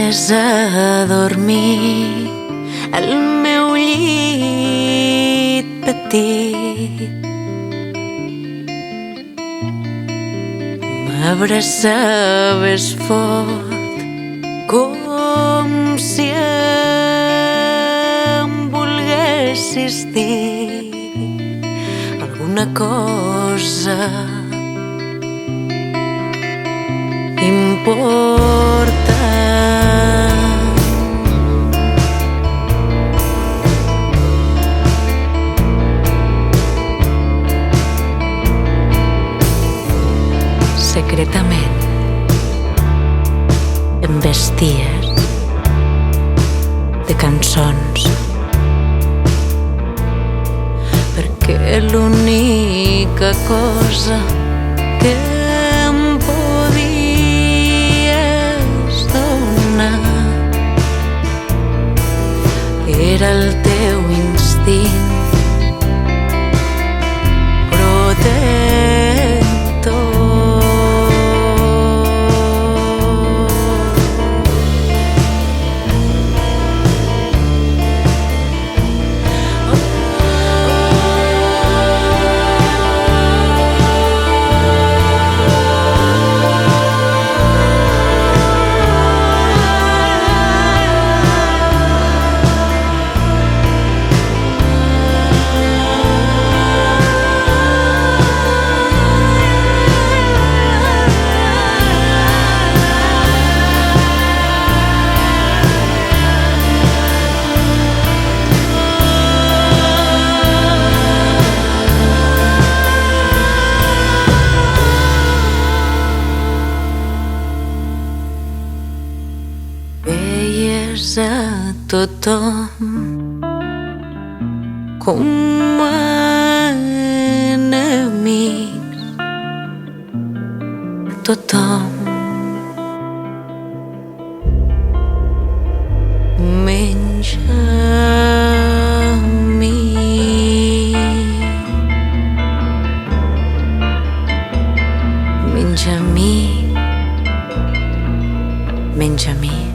veies a dormir al meu llit petit. M'abraçaves fort com si em volguessis dir alguna cosa important. Secretament em vesties de cançons, perquè l'única cosa que em podies donar era el teu instint protector. Veies a tothom com a enemics, tothom menys a mi. Menys a mi, menys a mi.